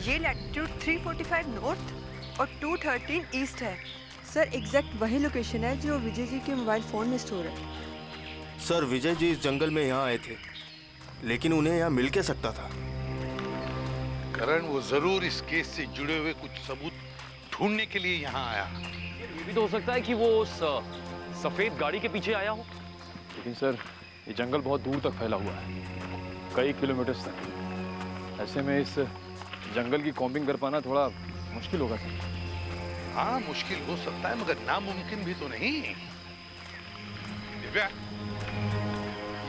ये latitude 345 north और 213 east है। सर एग्जैक्ट वही लोकेशन है जो विजय जी के मोबाइल फ़ोन में स्टोर है। सर विजय जी इस जंगल में यहाँ आए थे, लेकिन उन्हें यहाँ मिल के सकता था। करण वो जरूर इस केस से जुड़े हुए कुछ सबूत ढूंढने के लिए यहाँ आया। ये भी तो हो सकता है कि वो उस सफेद गाड़ी के पीछे आया हो। लेकिन सर ये जंगल बहुत दूर तक फैला हुआ है, कई किलोमीटर तक। ऐसे में इस जंगल की कॉम्बिंग कर पाना थोड़ा मुश्किल होगा सर। हाँ मुश्किल हो सकता है, मगर नामुमकिन भी तो नहीं। दिव्या,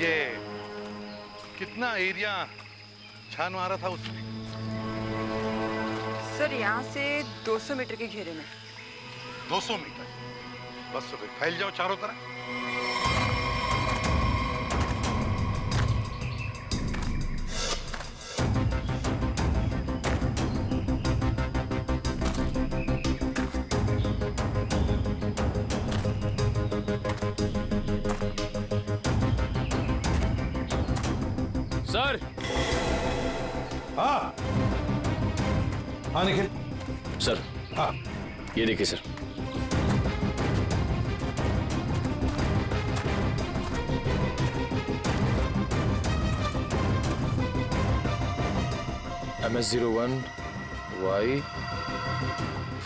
ये कितना एरिया छान मारा था उसने? सर यहाँ से 200 मीटर के घेरे में। 200 मीटर? बस तो फिर फैल जाओ चारों तरफ। सर। हाँ हाँ निखिल। सर हाँ ये देखिए सर। MS01 Y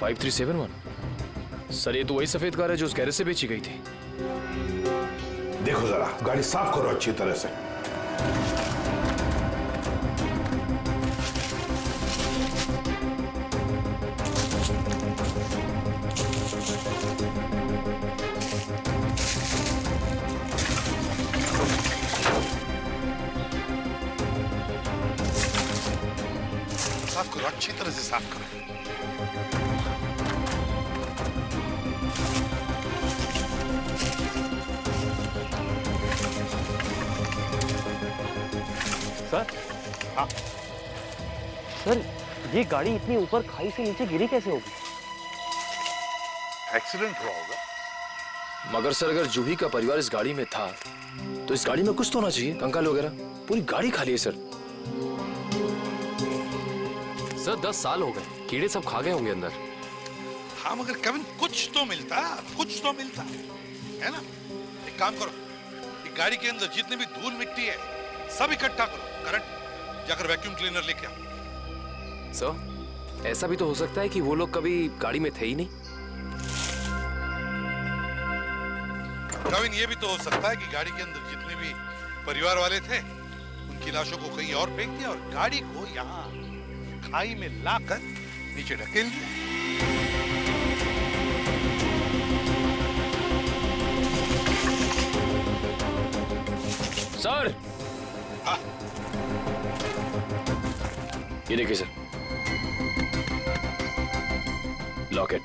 5371। सर ये तो वही सफेद कार है जो उस गैरेज से बेची गई थी। देखो जरा, गाड़ी साफ करो अच्छी तरह से। साफ करो, अच्छी तरह से साफ करो। सर। हाँ सर ये गाड़ी इतनी ऊपर खाई से नीचे गिरी कैसे होगी? एक्सीडेंट हुआ होगा। मगर सर अगर जूही का परिवार इस गाड़ी में था तो इस गाड़ी में कुछ तो होना चाहिए, कंकाल वगैरह। पूरी गाड़ी खाली है सर। सर 10 साल हो गए, कीड़े सब खा गए होंगे अंदर। हाँ मगर केविन कुछ तो मिलता, कुछ तो मिलता है ना। एक काम करो, एक गाड़ी के अंदर जितनी भी धूल मिट्टी है सब इकट्ठा करो। करण जाकर वैक्यूम क्लीनर लेके आओ। सर ऐसा भी तो हो सकता है कि वो लोग कभी गाड़ी में थे ही नहीं। केविन ये भी तो हो सकता है कि गाड़ी के अंदर जितने भी परिवार वाले थे उनकी लाशों को कहीं और फेंक दिया और गाड़ी को यहाँ खाई में लाकर नीचे ढकेल दिया। सर हाँ ये देखिए सर, लॉकेट।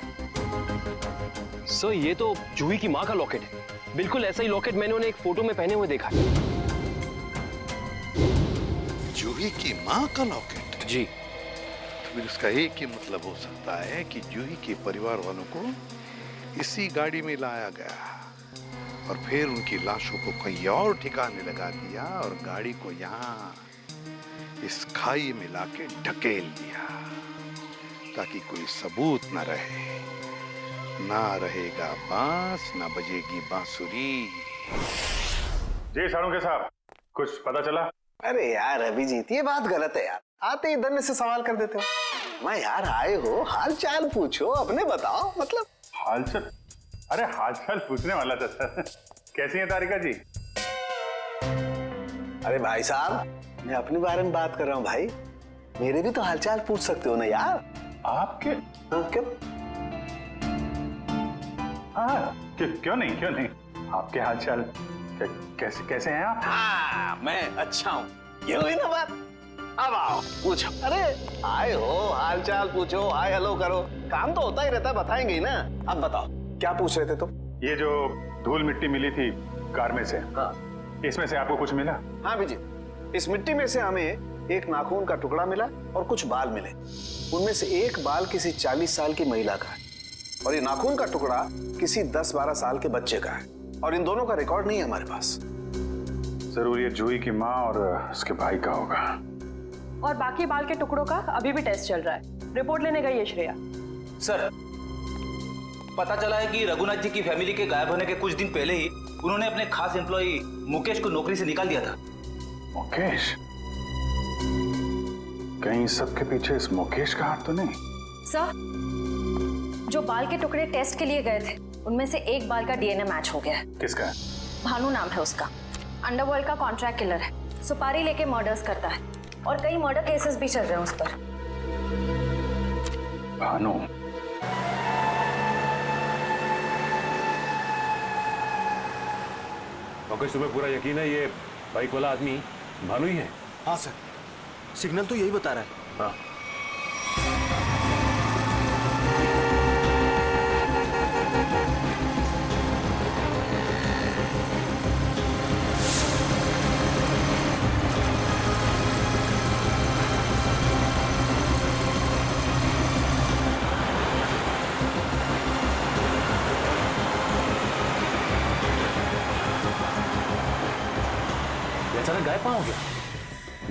सर ये तो जूही की माँ का लॉकेट है। बिल्कुल ऐसा ही लॉकेट मैंने उन्हें एक फोटो में पहने हुए देखा है। जूही की माँ का लॉकेट? जी। फिर इसका एक ही मतलब हो सकता है कि जूही के परिवार वालों को इसी गाड़ी में लाया गया और फिर उनकी लाशों को कहीं और ठिकाने लगा दिया और गाड़ी को यहाँ इस खाई में लाके ढकेल दिया ताकि कोई सबूत न रहे। ना रहेगा बांस, ना बजेगी बांसुरी। जी साळुंखे साहब, कुछ पता चला? अरे यार अभिजीत, ये बात गलत है यार। आते ही धन्य से सवाल कर देते हो। मैं यार आए हो, हाल चाल पूछो, अपने बताओ। मतलब हालचाल? अरे हालचाल पूछने वाला था सर। कैसी है तारिका जी? अरे भाई साहब, मैं अपने बारे में बात कर रहा हूँ भाई। मेरे भी तो हालचाल पूछ सकते हो ना यार। आपके? हाँ क्यों? हाँ क्यों नहीं, क्यों नहीं। आपके हालचाल कैसे कैसे हैं आप? हाँ मैं अच्छा हूँ, ये हुई ना बात। अब आओ पूछो। अरे आए हो, हाल चाल पूछो, हाय हेलो करो, काम तो होता ही रहता है, बताएंगे ही ना। अब बताओ क्या पूछ रहे थे तुम? ये जो धूल मिट्टी मिली थी कार में से, हाँ इसमें से आपको कुछ मिला? हाँ अभिजीत, इस मिट्टी में से हमें एक नाखून का टुकड़ा मिला और कुछ बाल मिले। उनमें से एक बाल किसी 40 साल की महिला का है और ये नाखून का टुकड़ा किसी 10-12 साल के बच्चे का है। और इन दोनों का रिकॉर्ड नहीं है हमारे पास। जरूर ये जूही की माँ और उसके भाई का होगा। और बाकी बाल के टुकड़ों का अभी भी टेस्ट चल रहा है। रिपोर्ट लेने गई है श्रेया। सर, पता चला है कि रघुनाथ जी की फैमिली के गायब होने के कुछ दिन पहले ही उन्होंने अपने खास एम्प्लॉई मुकेश को नौकरी से निकाल दिया था। मुकेश? कहीं सबके पीछे इस मुकेश का हाथ तो नहीं? सर, जो बाल के टुकड़े टेस्ट के लिए गए थे उनमें से एक बाल का डीएनए मैच हो गया है। किसका? भानु नाम है उसका। अंडरवर्ल्ड का कॉन्ट्रैक्ट किलर है, सुपारी लेके मर्डर्स करता है और कई मर्डर केसेस भी चल रहे हैं उस पर। भानु? मुकेश, तुम्हें पूरा यकीन है ये बाइक वाला आदमी भानु ही है? हाँ सर, सिग्नल तो यही बता रहा है। हाँ। अचानक गायब कहाँ हो गया?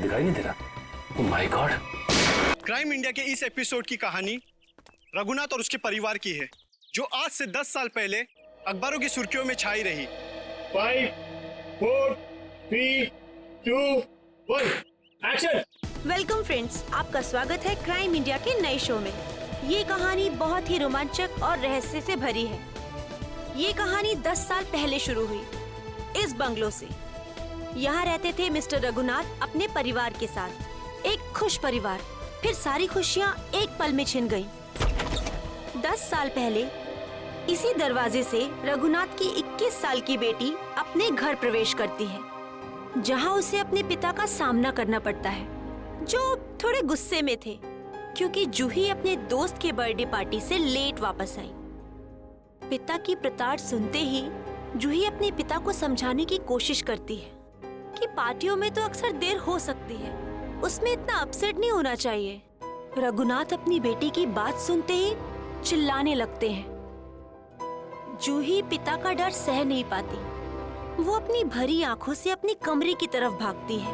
दिखाई नहीं दे रहा। ओह माय गॉड। क्राइम इंडिया के इस एपिसोड की कहानी रघुनाथ और उसके परिवार की है, जो आज से 10 साल पहले अखबारों की सुर्खियों में छाई रही। 5, 4, 3, 2, 1, एक्शन। वेलकम फ्रेंड्स, आपका स्वागत है क्राइम इंडिया के नए शो में। ये कहानी बहुत ही रोमांचक और रहस्य से भरी है। ये कहानी 10 साल पहले शुरू हुई इस बंगलो से। यहाँ रहते थे मिस्टर रघुनाथ अपने परिवार के साथ। एक खुश परिवार। फिर सारी खुशियाँ एक पल में छिन गईं। 10 साल पहले इसी दरवाजे से रघुनाथ की 21 साल की बेटी अपने घर प्रवेश करती है, जहाँ उसे अपने पिता का सामना करना पड़ता है, जो थोड़े गुस्से में थे क्योंकि जूही अपने दोस्त के बर्थडे पार्टी से लेट वापस आई। पिता की प्रताड़ सुनते ही जूही अपने पिता को समझाने की कोशिश करती है कि पार्टियों में तो अक्सर देर हो सकती है, उसमें इतना अपसेट नहीं होना चाहिए। रघुनाथ अपनी बेटी की बात सुनते ही चिल्लाने लगते हैं। जूही पिता का डर सह नहीं पाती। वो अपनी भरी आंखों से अपने कमरे की तरफ भागती है।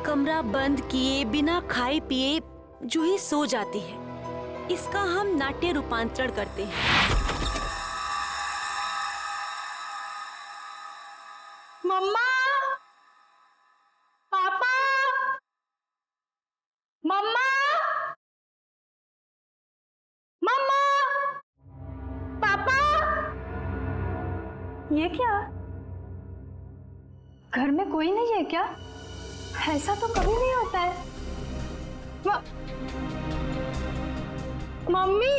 कमरा बंद किए बिना खाए पिए जूही सो जाती है। इसका हम नाट्य रूपांतरण करते हैं। मम्मा, पापा, मम्मा, मम्मा, पापा। ये क्या? घर में कोई नहीं है क्या? ऐसा तो कभी नहीं होता है। मम्मी,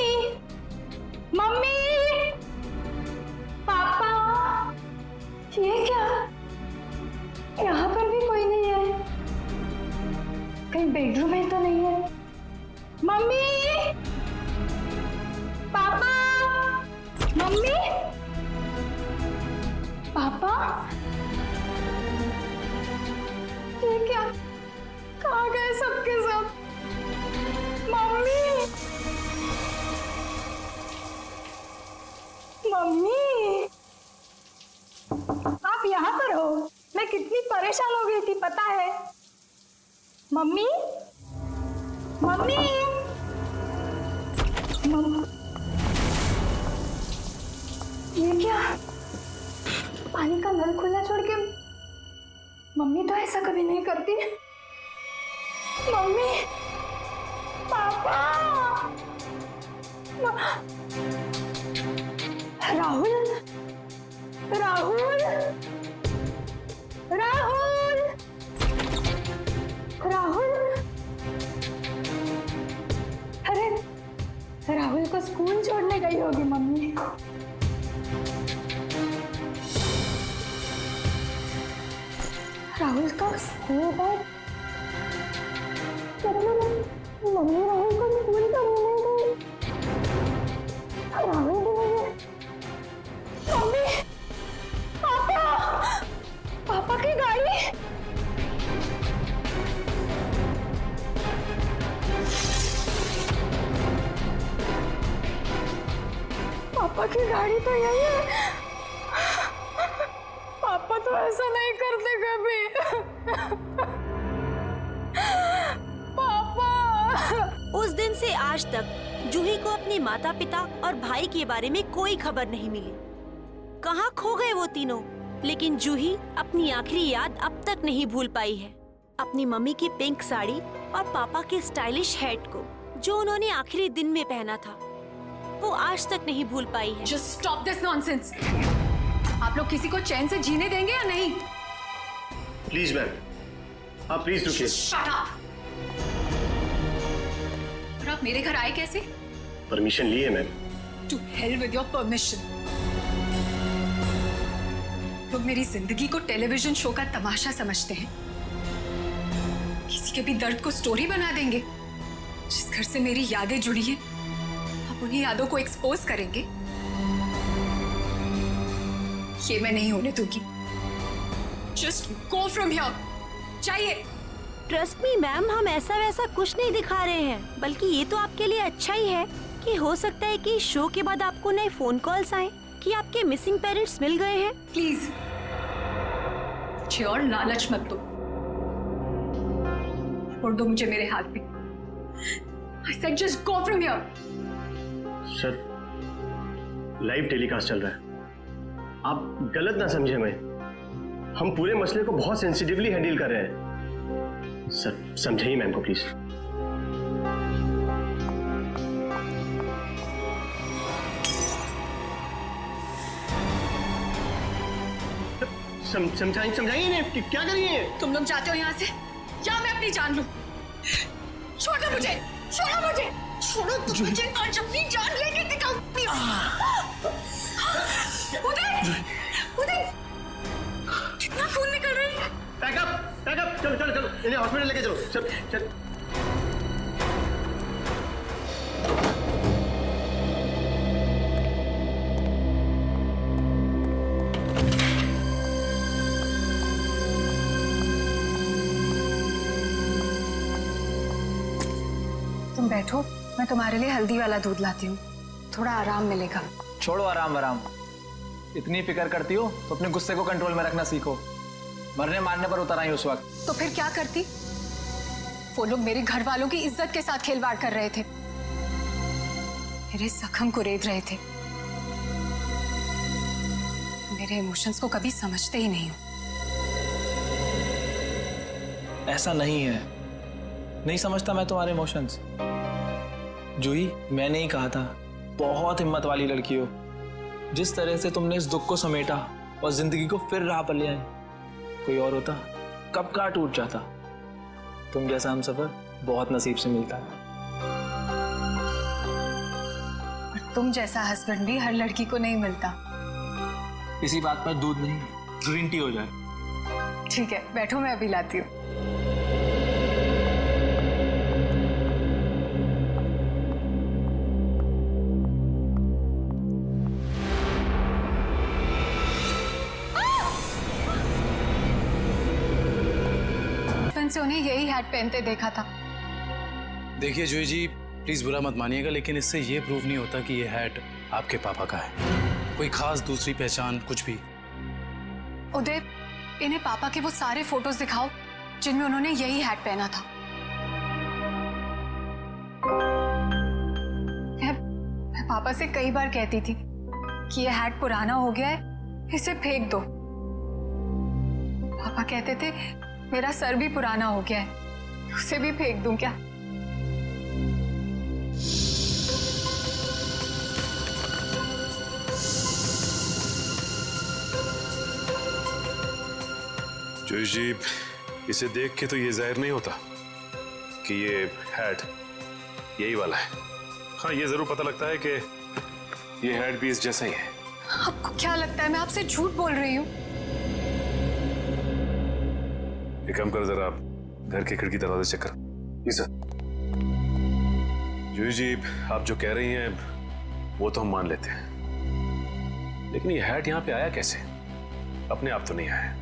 मम्मी, पापा, ये क्या? यहाँ पर भी कोई नहीं है। कहीं बेडरूम में तो नहीं है? मम्मी, पापा, मम्मी, पापा, ये क्या? कहाँ गए सबके सब? मम्मी, मम्मी, आप यहाँ पर हो? मैं कितनी परेशान हो गई थी पता है? मम्मी, मम्मी, ये क्या? पानी का नल खुला छोड़ के मम्मी तो ऐसा कभी नहीं करती। मम्मी, पापा, राहुल, राहुल, राहुल, राहुल। अरे राहुल को स्कूल छोड़ने गई होगी मम्मी। राहुल का स्कूल बैग, मतलब मम्मी राहुल को स्कूल छोड़ने गई। राहुल भी नहीं है। मम्मी, पापा, पापा की गाड़ी। पापा की गाड़ी तो यही है। पापा तो ऐसा नहीं करते कभी। पापा, आज तक जूही को अपने माता पिता और भाई के बारे में कोई खबर नहीं मिली। कहाँ खो गए वो तीनों? लेकिन जूही अपनी आखिरी याद अब तक नहीं भूल पाई है, अपनी मम्मी की पिंक साड़ी और पापा के स्टाइलिश हैट को, जो उन्होंने आखिरी दिन में पहना था, वो आज तक नहीं भूल पाई है। Just stop this nonsense. आप लोग किसी को चैन से जीने देंगे या नहीं? प्लीज मैम, आप प्लीज रुकिए। Shut up. और आप मेरे घर आए कैसे? परमिशन लिए ma'am. To hell with your permission. लोग मेरी जिंदगी को टेलीविजन शो का तमाशा समझते हैं। किसी के भी दर्द को स्टोरी बना देंगे। जिस घर से मेरी यादें जुड़ी हैं, आप उन्हीं यादों को एक्सपोज करेंगे। ये मैं नहीं होने दूंगी। Just go from here. चाहिए। ट्रस्ट मी मैम, हम ऐसा वैसा कुछ नहीं दिखा रहे हैं, बल्कि ये तो आपके लिए अच्छा ही है कि हो सकता है कि शो के बाद आपको नए फोन कॉल्स आए कि आपके मिसिंग पेरेंट्स मिल गए हैं। प्लीज मुझे और लालच मत दो। छोड़ दो मुझे मेरे हाथ में। I said just go from here. Sir, live telecast चल रहा है, आप गलत ना समझे। हम पूरे मसले को बहुत सेंसिटिवली हैंडल कर रहे हैं। सर, समझाइए मैम को प्लीज। समझाइए ना, क्या करिए? तुम लोग जाते हो यहाँ से या मैं अपनी जान लूं? छोड़ो मुझे, छोड़ो मुझे, छोड़ो तुम मुझे। आज अपनी जान लेके दिखाओ। उदय, उदय, कितना खून निकल रहा है। पैकअप, पैकअप, चलो चलो चलो, इन्हें हॉस्पिटल लेके चलो। चल चल। तुम बैठो, मैं तुम्हारे लिए हल्दी वाला दूध लाती हूँ, थोड़ा आराम मिलेगा। छोड़ो आराम आराम, इतनी फिक्र करती हो तो अपने गुस्से को कंट्रोल में रखना सीखो। मरने मारने पर उतर आई उस वक्त। तो फिर क्या करती? वो लोग मेरे घर वालों की इज्जत के साथ खिलवाड़ कर रहे थे, मेरे जख्म को रेत रहे थे। मेरे इमोशंस को कभी समझते ही नहीं हो। ऐसा नहीं है, नहीं समझता मैं तुम्हारे इमोशंस। जूही, मैंने ही कहा था, बहुत हिम्मत वाली लड़की हो। जिस तरह से तुमने इस दुख को समेटा और जिंदगी को फिर राह पर ले आई, कोई और होता कब का टूट जाता। तुम जैसा हमसफर बहुत नसीब से मिलता है। और तुम जैसा हस्बैंड भी हर लड़की को नहीं मिलता। इसी बात पर दूध नहीं, ग्रीन टी हो जाए। ठीक है, बैठो, मैं अभी लाती हूँ। से उन्हें यही हैट पहनते देखा था। देखिए जूही जी, प्लीज बुरा मत मानिएगा, लेकिन इससे ये प्रूव नहीं होता कि ये हैट आपके पापा का है। कोई खास दूसरी पहचान कुछ भी। उदय, इन्हें पापा के वो सारे फोटोज दिखाओ जिनमें उन्होंने यही हैट पहना था। मैं पापा से कई बार कहती थी कि ये हैट पुराना हो गया है, इसे फेंक दो। पापा कहते थे मेरा सर भी पुराना हो गया है, उसे भी फेंक दूं क्या? जोश जी, इसे देख के तो ये जाहिर नहीं होता कि ये हैट यही वाला है। हाँ, ये जरूर पता लगता है कि ये हैट भी इस जैसा ही है। आपको क्या लगता है मैं आपसे झूठ बोल रही हूँ? एक काम कर, जरा घर के खिड़की दरवाजे चेक कर। जी सर। जूही जी, आप जो कह रही हैं वो तो हम मान लेते हैं, लेकिन ये हैट यहाँ पे आया कैसे? अपने आप तो नहीं आया।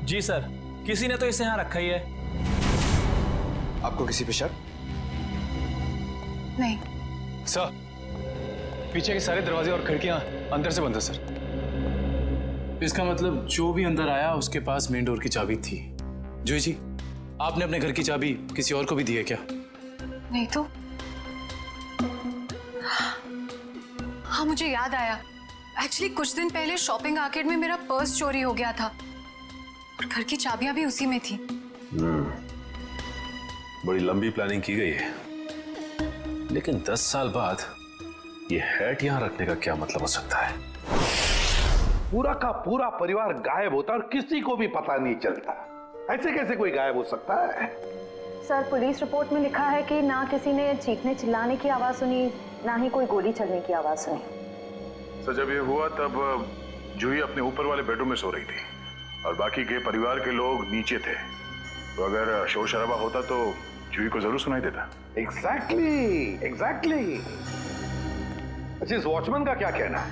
जी सर, किसी ने तो इसे यहाँ रखा ही है। आपको किसी पे शक? नहीं सर, पीछे के सारे दरवाजे और खिड़कियां अंदर से बंद है सर। इसका मतलब जो भी अंदर आया उसके पास मेन डोर की चाबी थी। जूही जी, आपने अपने घर की चाबी किसी और को भी दी है क्या? नहीं तो हाँ, मुझे याद आया। एक्चुअली कुछ दिन पहले शॉपिंग आर्केड में मेरा पर्स चोरी हो गया था और घर की चाबियां भी उसी में थी। बड़ी लंबी प्लानिंग की गई है, लेकिन 10 साल बाद ये हैट यहाँ रखने का क्या मतलब हो सकता है? पूरा का पूरा परिवार गायब होता और किसी को भी पता नहीं चलता। ऐसे कैसे कोई गायब हो सकता है? सर, पुलिस रिपोर्ट में लिखा है कि ना किसी ने चीखने चिल्लाने की आवाज सुनी, ना ही कोई गोली चलने की आवाज सुनी। सर, जब ये हुआ तब जूही अपने ऊपर वाले बेडरूम में सो रही थी और बाकी के परिवार के लोग नीचे थे, तो अगर शोर शराबा होता तो जूही को जरूर सुनाई देता। एग्जैक्टली। अच्छा, इस वॉचमैन का क्या कहना है?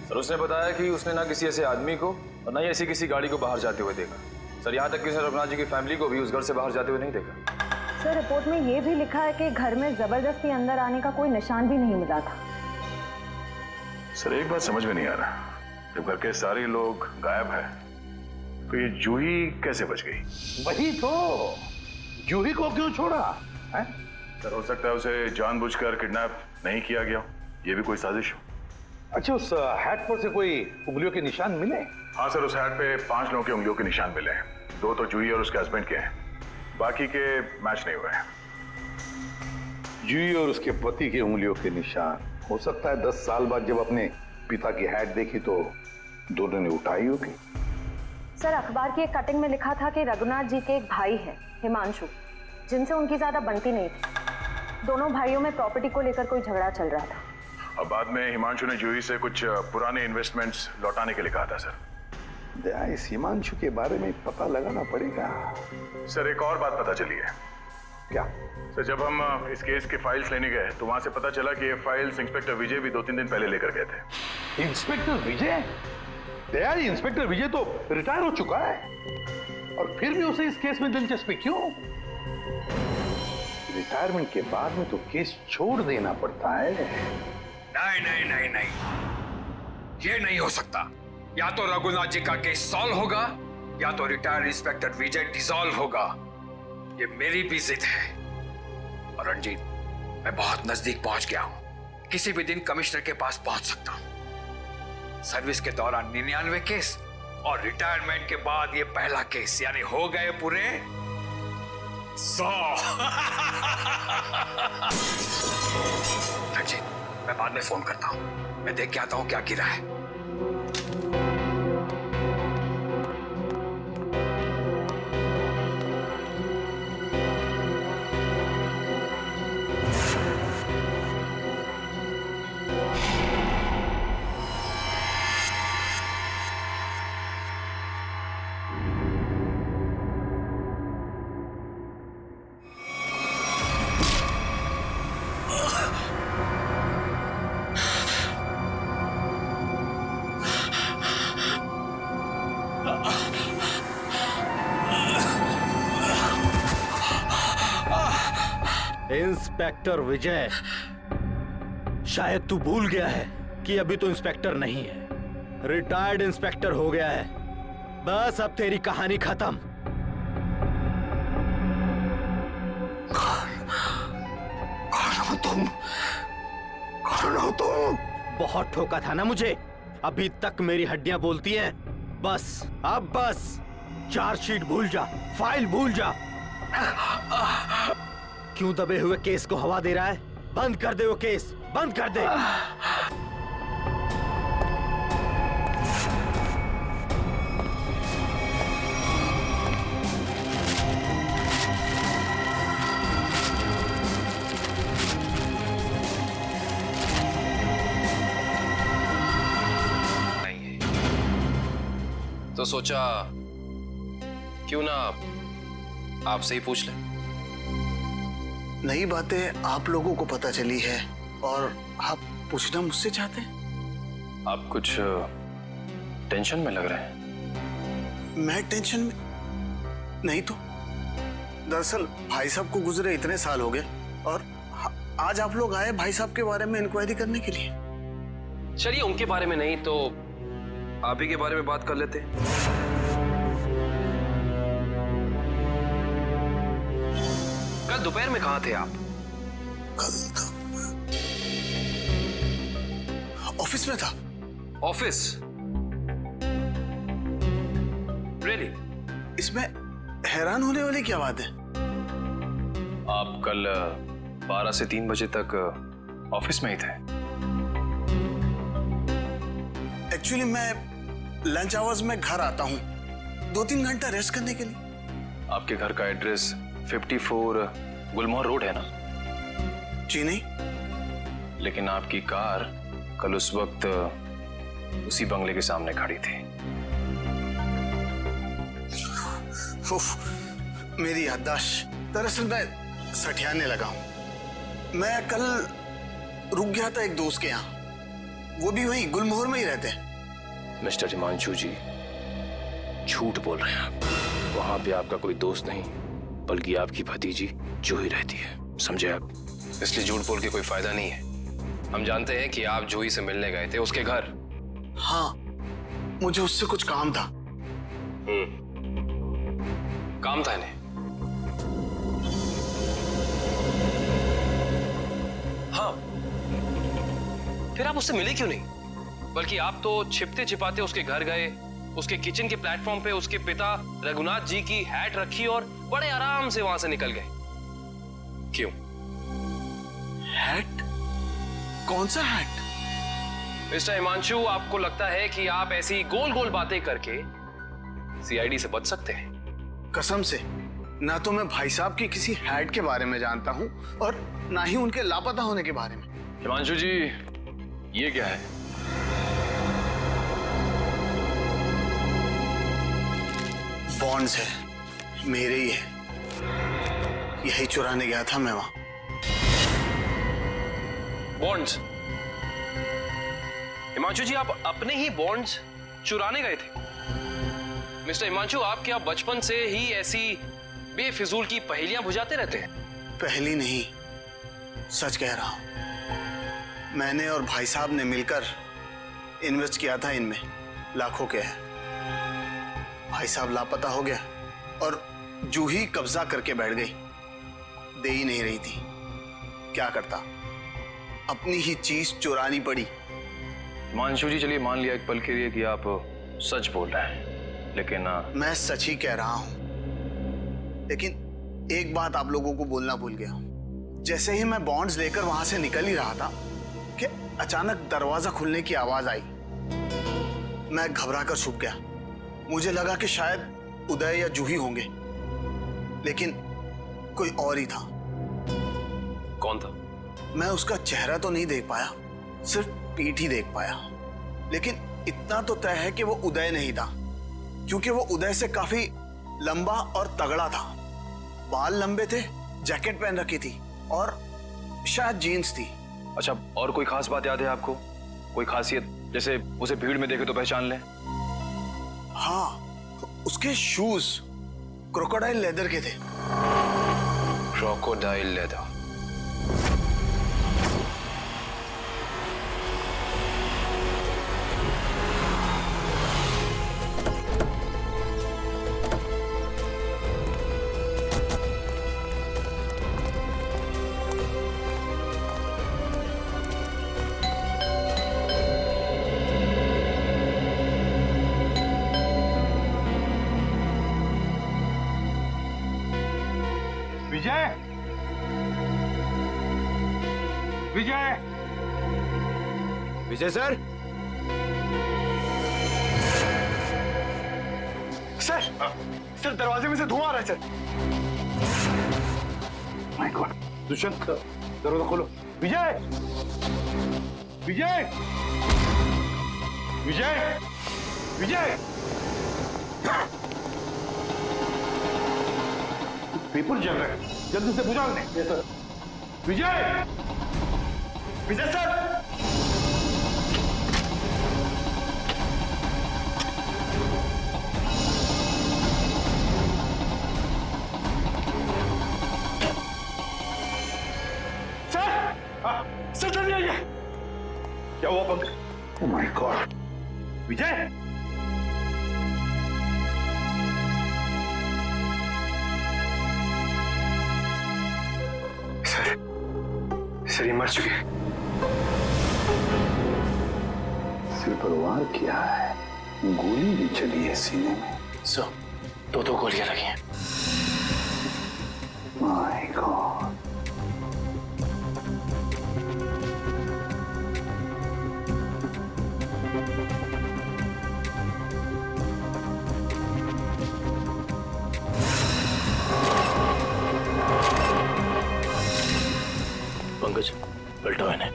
सर, उसने बताया कि उसने ना किसी ऐसे आदमी को और ना ही ऐसी किसी गाड़ी को बाहर जाते हुए देखा। सर, यहाँ तक कि उसने रघुनाथ जी की फैमिली को भी उस घर से बाहर जाते हुए नहीं देखा। सर, रिपोर्ट में ये भी लिखा है कि घर में जबरदस्ती अंदर आने का कोई निशान भी नहीं मिला था। सर, एक बात समझ में नहीं आ रहा, जब घर के सारे लोग गायब हैं, तो ये जूही कैसे बच गई? वही तो, जूही को क्यों छोड़ा है? सर, हो सकता है उसे जानबूझकर किडनैप नहीं किया गया, ये भी कोई साजिश हो। अच्छा, उस हैट पर से कोई उंगलियों के निशान मिले? हाँ सर, उस हैट पे 5 लोगों की उंगलियों के निशान मिले हैं। 2 तो जूही और उसके हस्बैंड के हैं, बाकी के मैच नहीं हुए हैं। जूही और उसके पति की उंगलियों के निशान। हो सकता है 10 साल बाद जब अपने पिता की हैट देखी तो दोनों ने उठाई होगी। सर, अखबार की एक कटिंग में लिखा था कि रघुनाथ जी के एक भाई है, हिमांशु, जिनसे उनकी ज्यादा बनती नहीं थी। दोनों भाइयों में प्रॉपर्टी को लेकर कोई झगड़ा चल रहा था। अब बाद में हिमांशु ने जूही से कुछ पुराने इन्वेस्टमेंट्स लौटाने के लिए कहा था। सर, इस हिमांशु के बारे में पता लगाना पड़ेगा। सर, एक और बात पता चली है। क्या? सर, जब हम इस केस की फाइल्स लेने गए तो वहां से पता चला कि ये फाइल्स इंस्पेक्टर विजय भी 2-3 दिन पहले लेकर गए थे। इंस्पेक्टर विजय? यार, इंस्पेक्टर विजय तो रिटायर हो चुका है और फिर भी उसे इस केस में दिलचस्पी क्यों? रिटायरमेंट के बाद में तो केस छोड़ देना पड़ता है। नहीं, ये नहीं हो सकता। या तो रघुनाथ जी का केस सॉल्व होगा या तो रिटायर्ड इंस्पेक्टर विजय डिसॉल्व होगा। ये मेरी भी जिद है। और रणजीत, मैं बहुत नजदीक पहुंच गया हूं। किसी भी दिन कमिश्नर के पास पहुंच सकता हूं। सर्विस के दौरान 99 केस और रिटायरमेंट के बाद ये पहला केस, यानी हो गए पूरे 100। रणजीत, मैं बाद में फोन करता हूं। मैं देख के आता हूं क्या गिरा है। इंस्पेक्टर विजय, शायद तू भूल गया है कि अभी तो इंस्पेक्टर नहीं है, रिटायर्ड इंस्पेक्टर हो गया है। बस अब तेरी कहानी खत्म। कौन हो तुम? बहुत ठोका था ना मुझे, अभी तक मेरी हड्डियां बोलती हैं। बस अब बस, चार्जशीट भूल जा, फाइल भूल जा। क्यों दबे हुए केस को हवा दे रहा है? बंद कर दे वो केस, बंद कर दे। तो सोचा क्यों ना आपसे ही पूछ लें। नई बातें आप लोगों को पता चली है और आप पूछना मुझसे चाहते हैं? आप कुछ टेंशन में लग रहे हैं। मैं टेंशन में नहीं तो। दरअसल भाई साहब को गुजरे इतने साल हो गए और आज आप लोग आए भाई साहब के बारे में इंक्वायरी करने के लिए। चलिए, उनके बारे में नहीं तो आप ही के बारे में बात कर लेते हैं। कल दोपहर में कहाँ थे आप? कल ऑफिस में था। ऑफिस? रियली? इसमें हैरान होने वाली क्या बात है? आप कल 12 से 3 बजे तक ऑफिस में ही थे। एक्चुअली मैं लंच आवर्स में घर आता हूँ 2-3 घंटा रेस्ट करने के लिए। आपके घर का एड्रेस 54 गुलमोहर रोड है ना? जी नहीं। लेकिन आपकी कार कल उस वक्त उसी बंगले के सामने खड़ी थी। उफ, मेरी याददाश्त। दरअसल मैं सठियाने लगा हूँ। मैं कल रुक गया था एक दोस्त के यहाँ, वो भी वहीं गुलमोहर में ही रहते हैं। मिस्टर हिमांशु जी, झूठ बोल रहे हैं आप। वहां पे आपका कोई दोस्त नहीं, बल्कि आपकी भतीजी जूही रहती है, समझे आप? इसलिए झूठ बोल के कोई फायदा नहीं है। हम जानते हैं कि आप जूही से मिलने गए थे उसके घर। हाँ, मुझे उससे कुछ काम था। काम था इन्हें? हाँ, फिर आप उससे मिले क्यों नहीं? बल्कि आप तो छिपते छिपाते उसके घर गए, उसके किचन के प्लेटफॉर्म पे उसके पिता रघुनाथ जी की हैट रखी और बड़े आराम से वहां से निकल गए। क्यों? हैट? कौन सा हैट? मिस्टर हिमांशु, आपको लगता है कि आप ऐसी गोल गोल बातें करके सीआईडी से बच सकते हैं? कसम से, ना तो मैं भाई साहब की किसी हैट के बारे में जानता हूं और ना ही उनके लापता होने के बारे में। हिमांशु जी, ये क्या है? बॉन्ड्स है, मेरे ही है। यही चुराने गया था मैं वहां। बॉन्ड्स? हिमांशु जी, आप अपने ही बॉन्ड्स चुराने गए थे? मिस्टर हिमांशु, आप क्या बचपन से ही ऐसी बेफिजूल की पहेलियां बुझाते रहते हैं? पहली नहीं, सच कह रहा हूं। मैंने और भाई साहब ने मिलकर इन्वेस्ट किया था इनमें, लाखों के हैं। भाई साहब लापता हो गया और जूही कब्जा करके बैठ गई। दे ही नहीं रही थी। क्या करता, अपनी ही चीज चुरानी पड़ी। हिमांशु जी, चलिए मान लिया एक पल के लिए कि आप सच बोल रहे हैं, लेकिन मैं सच ही कह रहा हूं। लेकिन एक बात आप लोगों को बोलना भूल गया। जैसे ही मैं बॉन्ड्स लेकर वहां से निकल ही रहा था कि अचानक दरवाजा खुलने की आवाज आई। मैं घबरा कर छुप गया। मुझे लगा कि शायद उदय या जूही होंगे, लेकिन कोई और ही था। कौन था? मैं उसका चेहरा तो नहीं देख पाया, सिर्फ पीठ ही देख पाया। लेकिन इतना तो तय है कि वो उदय नहीं था, क्योंकि वो उदय से काफी लंबा और तगड़ा था। बाल लंबे थे, जैकेट पहन रखी थी और शायद जीन्स थी। अच्छा, और कोई खास बात याद है आपको? कोई खासियत, जैसे उसे भीड़ में देखे तो पहचान लें? हाँ, उसके शूज क्रोकोडाइल लेदर के थे। Crocodile leather? Vijay, Vijay, Vijay sir. Sir दरवाजे में से धुआं आ रहा है सर। माय गॉड, दुष्यंत दरवाजा खोलो। विजय, विजय, विजय, विजय, पेपर जल रहा है, जल्दी से बुझा लें। Yes sir. Vijay, Vijay sir. Sir जल्दी आइए। क्या हुआ Pankaj? Oh my god. Vijay, sir ये मर चुके हैं। सिर पर वार किया है, गोली भी चली है सीने में। सर, दो गोलियां लगी हैं। My God. पंकज, पलटा मैंने।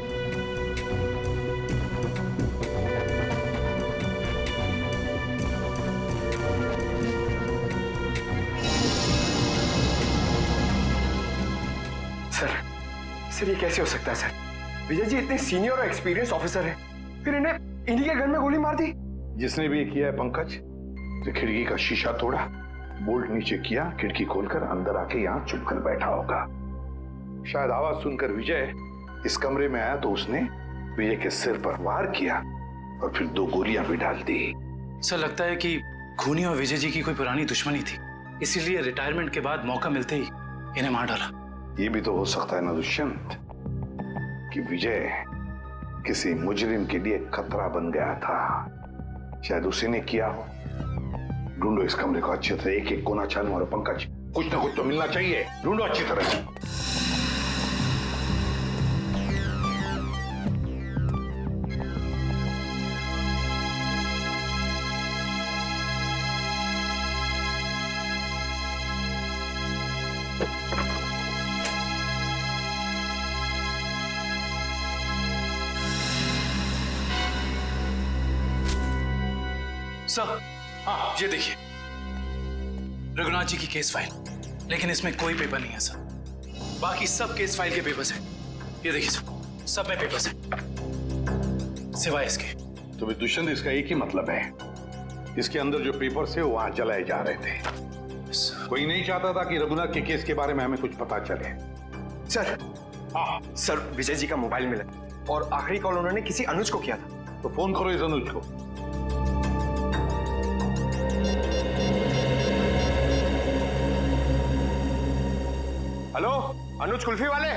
सर ये कैसे हो सकता है सर? विजय जी इतने सीनियर और एक्सपीरियंस ऑफिसर हैं, फिर इन्हें इन्हीं के घर में गोली मार दी। जिसने भी ये किया है पंकज, जो खिड़की का शीशा तोड़ा, बोल्ट नीचे किया, खिड़की खोलकर अंदर आके यहाँ चुपकर बैठा होगा। शायद आवाज सुनकर विजय इस कमरे में आया तो उसने विजय के सिर पर वार किया और फिर 2 गोलियां भी डाल दी। सर, लगता है कि खूनी और विजय जी की कोई पुरानी दुश्मनी थी, इसीलिए रिटायरमेंट के बाद मौका मिलते ही इन्हें मार डाला। ये भी तो हो सकता है ना दुष्यंत, कि विजय किसी मुजरिम के लिए खतरा बन गया था, शायद उसी ने किया हो। ढूंढो इस कमरे को अच्छी तरह, एक एक कोना छानो। और पंकज, कुछ ना कुछ तो मिलना चाहिए, ढूंढो अच्छी तरह से। सर, हाँ, ये देखिए, रघुनाथ जी की केस फाइल, लेकिन इसमें कोई पेपर नहीं है सर। बाकी सब केस फाइल के पेपर्स हैं। ये देखिए सर, सब में पेपर्स हैं, सिवाय इसके। तो भी दुष्यंत, इसका एक ही मतलब है, इसके अंदर जो पेपर्स है वो वहां जलाए जा रहे थे। कोई नहीं चाहता था कि रघुनाथ के केस के बारे में हमें कुछ पता चले। सर, हाँ सर, विजय जी का मोबाइल मिला और आखिरी कॉल उन्होंने किसी अनुज को किया था। तो फोन करो इस अनुज को। हेलो, अनुज कुल्फी वाले?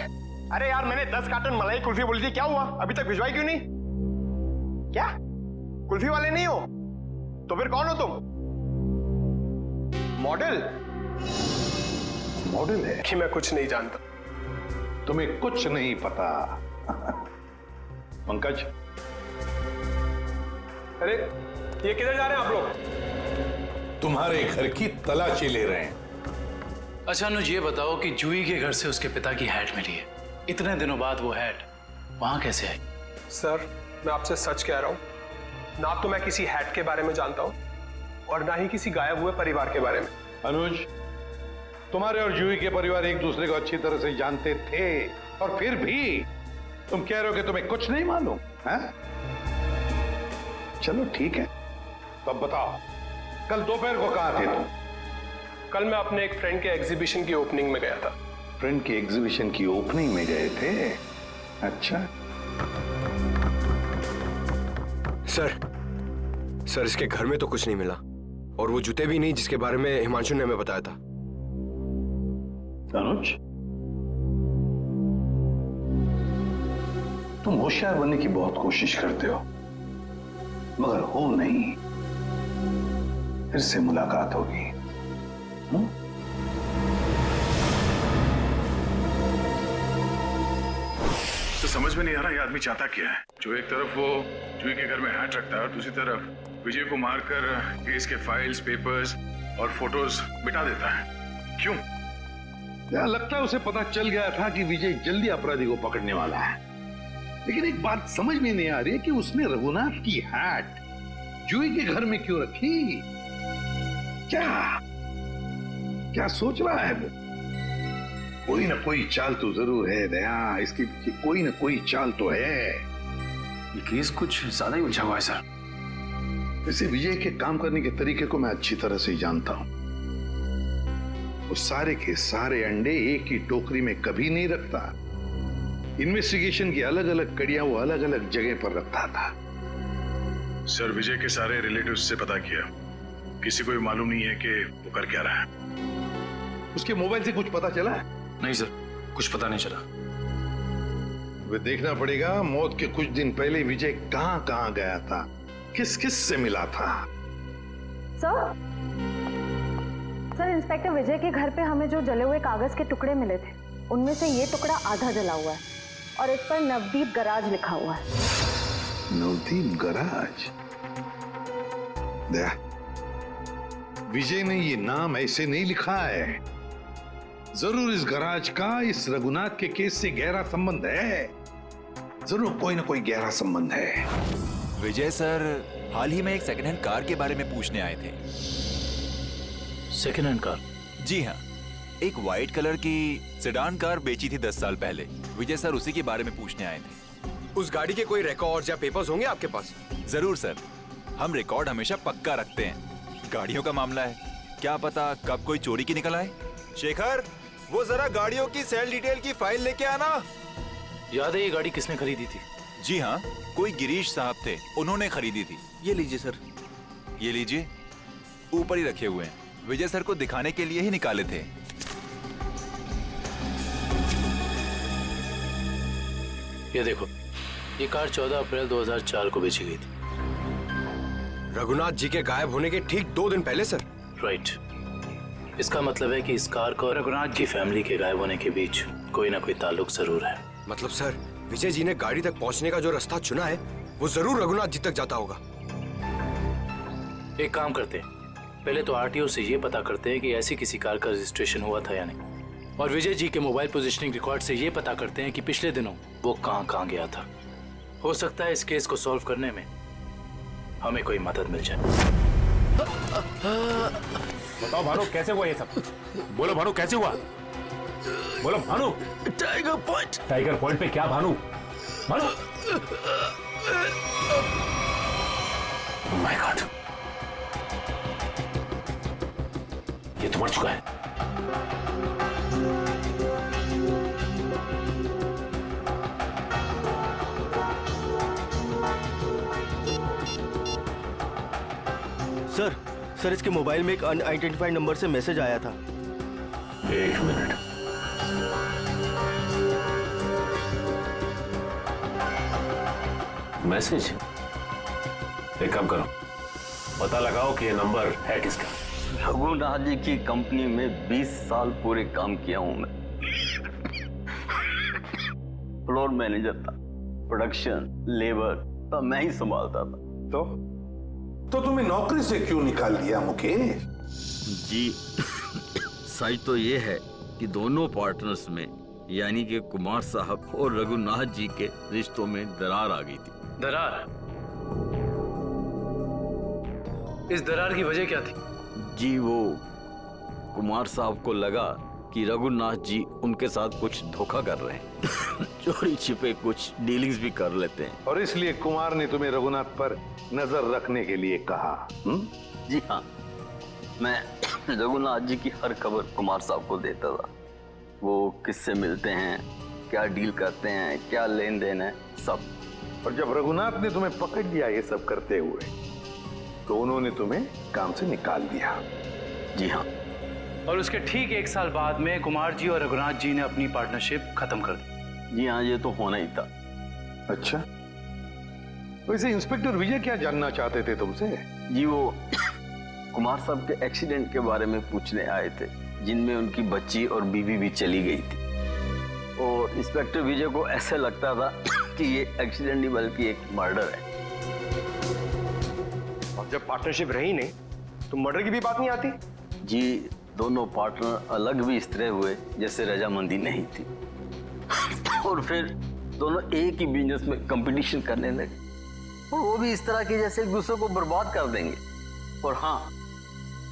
अरे यार, मैंने 10 कार्टन मलाई कुल्फी बोली थी, क्या हुआ? अभी तक भिजवाई क्यों नहीं? क्या कुल्फी वाले नहीं हो? तो फिर कौन हो तुम? मॉडल? मॉडल है कि मैं कुछ नहीं जानता। तुम्हें कुछ नहीं पता। पंकज, अरे ये किधर जा रहे हैं आप लोग? तुम्हारे घर की तलाशी ले रहे हैं। अच्छा अनुज, ये बताओ कि जूही के घर से उसके पिता की हैट मिली है, इतने दिनों बाद वो हैट वहां कैसे आई? सर, मैं आपसे सच कह रहा हूं, ना तो मैं किसी हैट के बारे में जानता हूं और ना ही किसी गायब हुए परिवार के बारे में। अनुज, तुम्हारे और जूही के परिवार एक दूसरे को अच्छी तरह से जानते थे और फिर भी तुम कह रहे हो कि तुम्हें कुछ नहीं मालूम है? चलो ठीक है, तो अब बताओ, कल दोपहर को कहां थे तुम? कल मैं अपने एक फ्रेंड के एग्जीबिशन की ओपनिंग में गया था। फ्रेंड की एग्जीबिशन की ओपनिंग में गए थे? अच्छा। सर इसके घर में तो कुछ नहीं मिला और वो जूते भी नहीं जिसके बारे में हिमांशु ने हमें बताया था। अनुज, तुम होशियार बनने की बहुत कोशिश करते हो, मगर हो नहीं। फिर से मुलाकात होगी। तो समझ में नहीं आ रहा ये आदमी चाहता क्या है। जो एक तरफ वो जूही के घर में हैट रखता है और दूसरी तरफ विजय को मारकर केस के फाइल्स, पेपर्स और फोटोज मिटा देता है। क्यों? यार, लगता है उसे पता चल गया था कि विजय जल्दी अपराधी को पकड़ने वाला है। लेकिन एक बात समझ में नहीं आ रही है कि उसने रघुनाथ की हैट जूही के घर में क्यों रखी? क्या सोच रहा है वो? कोई ना कोई चाल तो जरूर है दया, इसके पीछे कोई ना कोई चाल तो है। ये केस कुछ ज्यादा ही उलझा हुआ है सर। वैसे विजय के काम करने के तरीके को मैं अच्छी तरह से जानता हूं। वो सारे के सारे अंडे एक ही टोकरी में कभी नहीं रखता। इन्वेस्टिगेशन की अलग अलग कड़ियां वो अलग अलग जगह पर रखता था। सर, विजय के सारे रिलेटिव्स से पता किया, किसी को भी मालूम नहीं है कि वो कर क्या रहा है। उसके मोबाइल से कुछ पता चला है? नहीं सर, कुछ पता नहीं चला। वे देखना पड़ेगा मौत के कुछ दिन पहले विजय कहां कहां गया था, किस किस से मिला था? सर इंस्पेक्टर विजय के घर पे हमें जो जले हुए कागज के टुकड़े मिले थे उनमें से ये टुकड़ा आधा जला हुआ है और इस पर नवदीप गराज लिखा हुआ है। नवदीप गराज? विजय ने ये नाम ऐसे नहीं लिखा है। जरूर इस गराज का इस रघुनाथ के केस से गहरा संबंध है। जरूर कोई ना कोई गहरा संबंध है। विजय सर हाल ही में एक सेकंड हैंड कार के बारे में पूछने आए थे। Second hand car? जी हाँ, एक व्हाइट कलर की सेडान कार बेची थी 10 साल पहले। विजय सर उसी के बारे में पूछने आए थे। उस गाड़ी के कोई रिकॉर्ड या पेपर्स होंगे आपके पास? जरूर सर, हम रिकॉर्ड हमेशा पक्का रखते हैं। गाड़ियों का मामला है, क्या पता कब कोई चोरी की निकल आए। शेखर, वो जरा गाड़ियों की सेल डिटेल की फाइल लेके आना। याद है ये गाड़ी किसने खरीदी थी? जी हाँ, कोई गिरीश साहब थे, उन्होंने खरीदी थी। ये लीजिए सर। ये लीजिए, ऊपर ही रखे हुए हैं। विजय सर को दिखाने के लिए ही निकाले थे। ये देखो, ये कार 14 अप्रैल 2004 को बेची गई थी। रघुनाथ जी के गायब होने के ठीक 2 दिन पहले सर? राइट। इसका मतलब है कि इस कार को रघुनाथ जी फैमिली के गायब होने के बीच कोई ना कोई ताल्लुक जरूर है। मतलब सर, विजय जी ने गाड़ी तक पहुंचने का जो रास्ता चुना है वो जरूर रघुनाथ जी तक जाता होगा। एक काम करते हैं, पहले तो आरटीओ से ये पता करते हैं कि ऐसी किसी कार का रजिस्ट्रेशन हुआ था या नहीं, और विजय जी के मोबाइल पोजीशनिंग रिकॉर्ड से ये पता करते हैं कि पिछले दिनों वो कहाँ गया था। हो सकता है इस केस को सॉल्व करने में हमें कोई मदद मिल जाए। बताओ भानु, कैसे हुआ ये सब? बोलो भानु, कैसे हुआ? बोलो Bhanu. Tiger point. Tiger point पे क्या भानु? भानु। माय गॉड, ये तो मर चुका है। सर इसके मोबाइल में एक अनआइडेंटिफाइड नंबर से मैसेज आया था। एक मिनट। मैसेज? एक काम करो, पता लगाओ कि ये नंबर है किसका। रघुनाथ जी की कंपनी में 20 साल पूरे काम किया हूं मैं। फ्लोर मैनेजर था, प्रोडक्शन, लेबर सब मैं ही संभालता था। तो तुम्हें नौकरी से क्यों निकाल दिया मुकेश? जी सच तो ये है कि दोनों पार्टनर्स में यानी कि कुमार साहब और रघुनाथ जी के रिश्तों में दरार आ गई थी। दरार? इस दरार की वजह क्या थी? जी वो कुमार साहब को लगा कि रघुनाथ जी उनके साथ कुछ धोखा कर रहे हैं। चोरी छिपे कुछ डीलिंग्स भी कर लेते हैं, और इसलिए कुमार ने तुम्हें रघुनाथ पर नजर रखने के लिए कहा। जी हाँ, मैं रघुनाथ जी की हर खबर कुमार साहब को देता था। वो किससे मिलते हैं, क्या डील करते हैं, क्या लेन देन है, सब। और जब रघुनाथ ने तुम्हें पकड़ लिया ये सब करते हुए, तो उन्होंने तुम्हें काम से निकाल दिया। जी हाँ। और उसके ठीक 1 साल बाद में कुमार जी और रघुनाथ जी ने अपनी पार्टनरशिप खत्म कर दी। जी हाँ, ये तो होना ही था। अच्छा, वैसे इंस्पेक्टर विजय क्या जानना चाहते थे तुमसे? जी वो कुमार साहब के एक्सीडेंट के बारे में पूछने आए थे, जिनमें उनकी बच्ची और बीवी भी चली गई थी। और इंस्पेक्टर विजय को ऐसा लगता था कि ये एक्सीडेंट नहीं बल्कि एक मर्डर है। और जब पार्टनरशिप रही नहीं तो मर्डर की भी बात नहीं आती? जी दोनों पार्टनर अलग भी इस तरह हुए जैसे रजामंदी नहीं थी। और फिर दोनों एक ही बिजनेस में कंपटीशन करने लगे, और वो भी इस तरह की जैसे एक दूसरे को बर्बाद कर देंगे। और हाँ,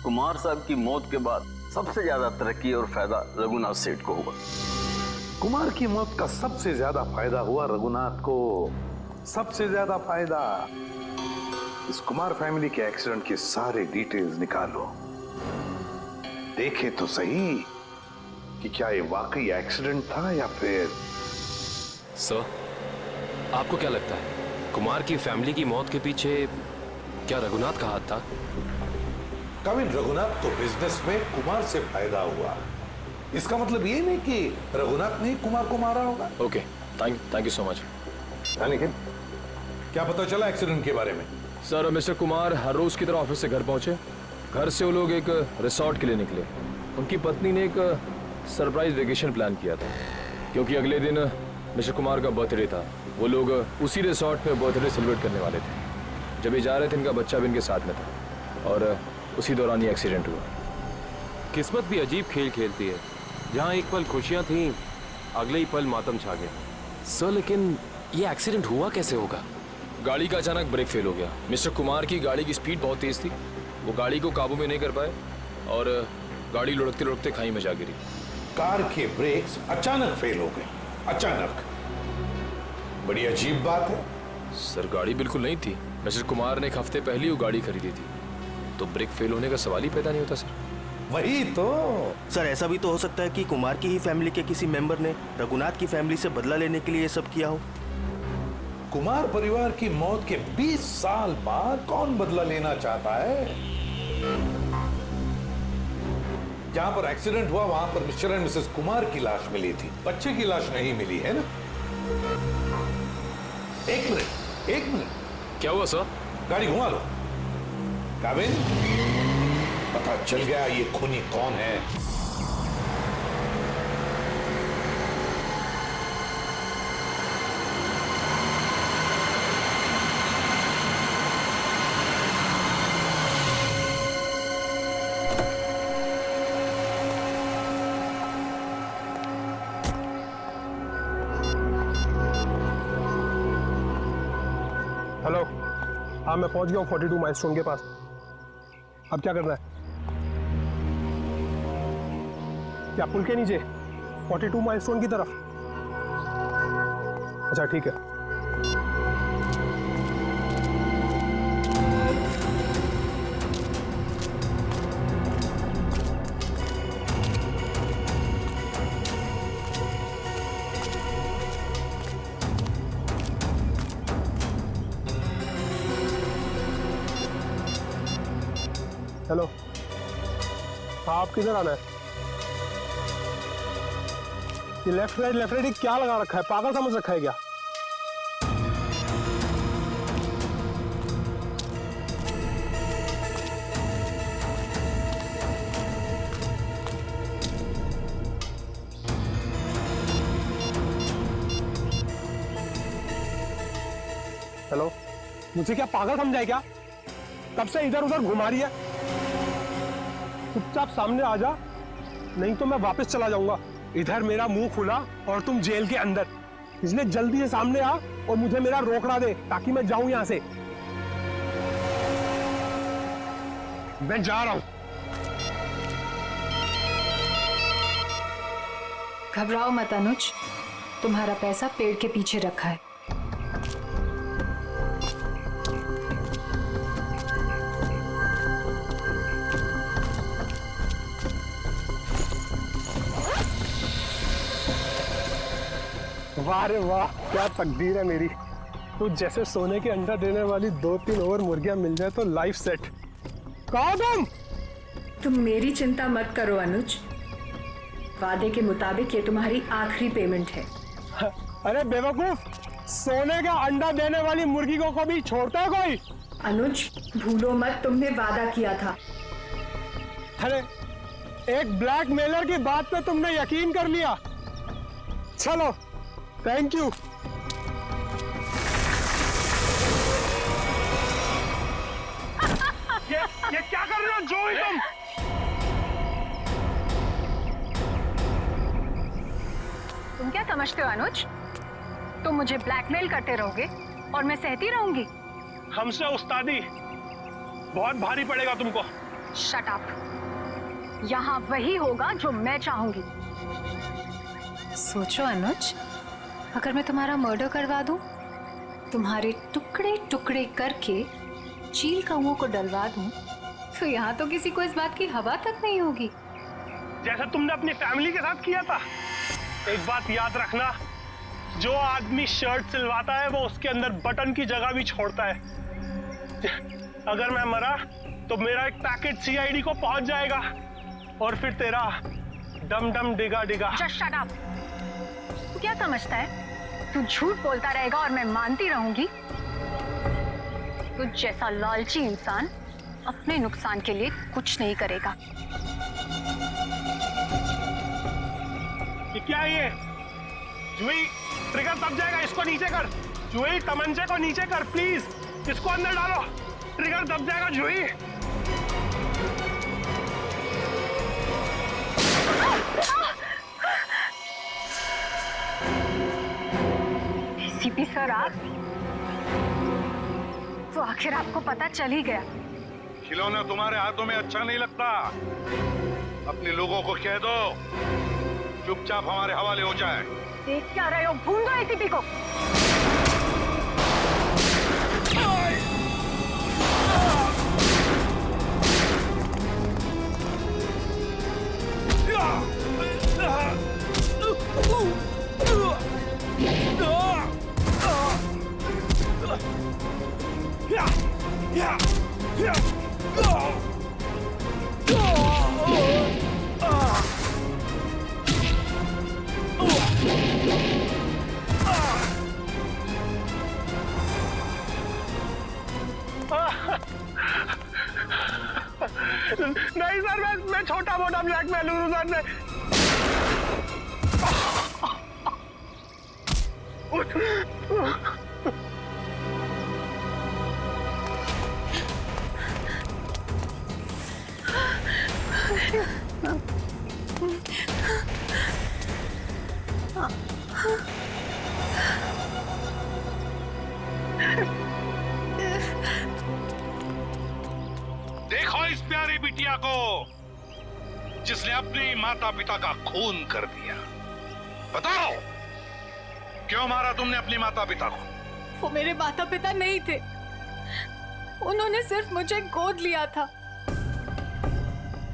कुमार साहब की मौत के बाद सबसे ज्यादा तरक्की और फायदा रघुनाथ सेठ को हुआ। कुमार की मौत का सबसे ज्यादा फायदा हुआ रघुनाथ को। सबसे ज्यादा फायदा। इस कुमार फैमिली के एक्सीडेंट के सारे डिटेल्स निकालो, देखे तो सही कि क्या ये वाकई एक्सीडेंट था या फिर। सर, आपको क्या लगता है कुमार की फैमिली की मौत के पीछे क्या रघुनाथ का हाथ था? कविन, रघुनाथ तो बिजनेस में कुमार से फायदा हुआ, इसका मतलब ये नहीं कि रघुनाथ ने कुमार को मारा होगा। Okay, thank you so much. लेकिन क्या पता चला एक्सीडेंट के बारे में? सर मिस्टर कुमार हर रोज की तरह ऑफिस से घर पहुंचे। घर से वो लोग एक रिसोर्ट के लिए निकले। उनकी पत्नी ने एक सरप्राइज वेकेशन प्लान किया था, क्योंकि अगले दिन मिस्टर कुमार का बर्थडे था। वो लोग उसी रिसोर्ट में बर्थडे सेलिब्रेट करने वाले थे। जब ये जा रहे थे, इनका बच्चा भी इनके साथ में था और उसी दौरान ये एक्सीडेंट हुआ। किस्मत भी अजीब खेल खेलती है, जहाँ एक पल खुशियाँ थीं, अगले ही पल मातम छा गया। सर लेकिन ये एक्सीडेंट हुआ कैसे होगा? गाड़ी का अचानक ब्रेक फेल हो गया। मिस्टर कुमार की गाड़ी की स्पीड बहुत तेज थी, वो गाड़ी को काबू में नहीं कर पाए और गाड़ी लुढ़कते लुढ़कते खाई में जा गिरी। कार के ब्रेक्स अचानक फेल हो गए। अचानक, बड़ी अजीब बात है। सर गाड़ी बिल्कुल नहीं थी। मिस्टर कुमार ने एक हफ्ते पहले ही वो गाड़ी खरीदी थी, तो ब्रेक फेल होने का सवाल ही पैदा नहीं होता सर। वही तो सर, ऐसा भी तो हो सकता है कि कुमार की ही फैमिली के किसी मेंबर ने रघुनाथ की फैमिली से बदला लेने के लिए ये सब किया हो। कुमार परिवार की मौत के 20 साल बाद कौन बदला लेना चाहता है? जहां पर एक्सीडेंट हुआ वहां पर मिस्टर एंड मिसेस कुमार की लाश मिली थी, बच्चे की लाश नहीं मिली है ना? एक मिनट। क्या हुआ सर? गाड़ी घुमा लो। काबिन, पता चल गया ये खूनी कौन है। हेलो, हाँ मैं पहुंच गया हूँ 42 माइलस्टोन के पास। अब क्या करना है? क्या पुल के नीचे 42 माइलस्टोन की तरफ? अच्छा ठीक है। हेलो, हाँ आप किधर आना है? ये लेफ्ट राइट क्या लगा रखा है? पागल समझ रखा है क्या? हेलो, मुझे क्या पागल समझा है क्या? कब से इधर उधर घुमा रही है? चुपचाप सामने आ जा, नहीं तो मैं वापस चला जाऊंगा। इधर मेरा मुंह खुला और तुम जेल के अंदर, इसलिए जल्दी से सामने आ और मुझे मेरा रोकड़ा दे ताकि मैं जाऊं यहां से। मैं जा रहा हूं। घबराओ मत अनुज, तुम्हारा पैसा पेड़ के पीछे रखा है। वाह रे वाह, क्या तकदीर है मेरी। तो जैसे सोने के अंडा देने वाली 2-3 और मुर्गियां मिल जाए तो लाइफ सेट। कहो तुम मेरी चिंता मत करो अनुज, वादे के मुताबिक ये तुम्हारी आखिरी पेमेंट है। अरे बेवकूफ, सोने का अंडा देने वाली मुर्गी को कभी छोड़ता है कोई? अनुज भूलो मत, तुमने वादा किया था। अरे एक ब्लैकमेलर की बात पे तुमने यकीन कर लिया। चलो, थैंक यू। ये क्या कर रहे हो जोई तुम? तुम क्या समझते हो अनुज? तुम मुझे ब्लैकमेल करते रहोगे और मैं सहती रहूंगी? हमसे उस्तादी बहुत भारी पड़ेगा तुमको। Shut up. यहाँ वही होगा जो मैं चाहूंगी। सोचो अनुज, अगर मैं तुम्हारा मर्डर करवा दूं, तुम्हारे टुकड़े टुकड़े करके चील कौओं को डलवा दूं, तो यहाँ तो किसी को इस बात की हवा तक नहीं होगी। जैसा तुमने अपनी फैमिली के साथ किया था। एक बात याद रखना, जो आदमी शर्ट सिलवाता है वो उसके अंदर बटन की जगह भी छोड़ता है। अगर मैं मरा तो मेरा एक पैकेट सीआईडी को पहुंच जाएगा और फिर तेरा डम डम डिगा डिगा। Just shut up। तू क्या समझता है? तू झूठ बोलता रहेगा और मैं मानती रहूंगी? तुझ जैसा लालची इंसान अपने नुकसान के लिए कुछ नहीं करेगा। ये क्या है ये? जूही, ट्रिगर दब जाएगा, इसको नीचे कर। जूही, तमंचे को नीचे कर प्लीज, इसको अंदर डालो, ट्रिगर दब जाएगा जूही। एसीपी सर, आप तो आखिर आपको पता चल ही गया। खिलौना तुम्हारे हाथों में अच्छा नहीं लगता। अपने लोगों को कह दो चुपचाप हमारे हवाले हो जाए। देख क्या रहे हो, भून दो एसीपी को। नहीं सर, मैं छोटा मोटा ब्लैकमेल हूँ सर। देखो इस प्यारी बिटिया को जिसने अपने माता पिता का खून कर दिया। बताओ क्यों मारा तुमने अपने माता पिता को? वो मेरे माता पिता नहीं थे, उन्होंने सिर्फ मुझे गोद लिया था।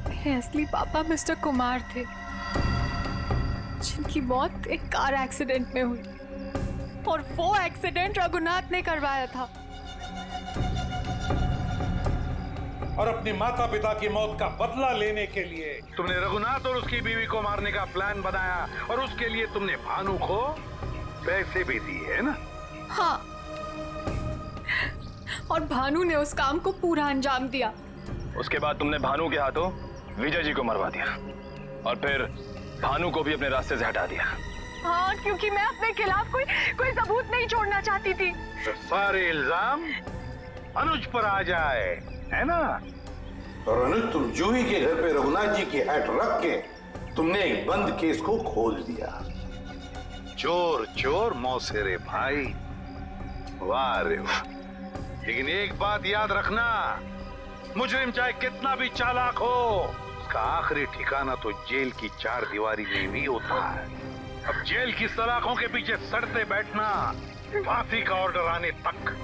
मेरे असली पापा मिस्टर कुमार थे, जिनकी मौत एक कार एक्सीडेंट में हुई, और वो एक्सीडेंट रघुनाथ ने करवाया था। और अपने माता पिता की मौत का बदला लेने के लिए तुमने रघुनाथ और उसकी बीवी को मारने का प्लान बनाया, और उसके लिए तुमने भानु को पैसे भी दिए, है ना? हाँ, और भानु ने उस काम को पूरा अंजाम दिया। उसके बाद तुमने भानु के हाथों विजय जी को मरवा दिया, और फिर भानु को भी अपने रास्ते से हटा दिया। हाँ, क्योंकि मैं अपने खिलाफ कोई सबूत नहीं छोड़ना चाहती थी। तो सारे इल्जाम अनुज पर आ जाए, है ना? और अनुज, तुम जूही के घर पे रघुनाथ जी की हैट रख के तुमने एक बंद केस को खोल दिया। चोर चोर मौसेरे भाई, वाह रे वाह। लेकिन एक बात याद रखना, मुजरिम चाहे कितना भी चालाक हो, उसका आखिरी ठिकाना तो जेल की चार दीवारी में भी होता है। अब जेल की सलाखों के पीछे सड़ते बैठना फांसी का ऑर्डर आने तक।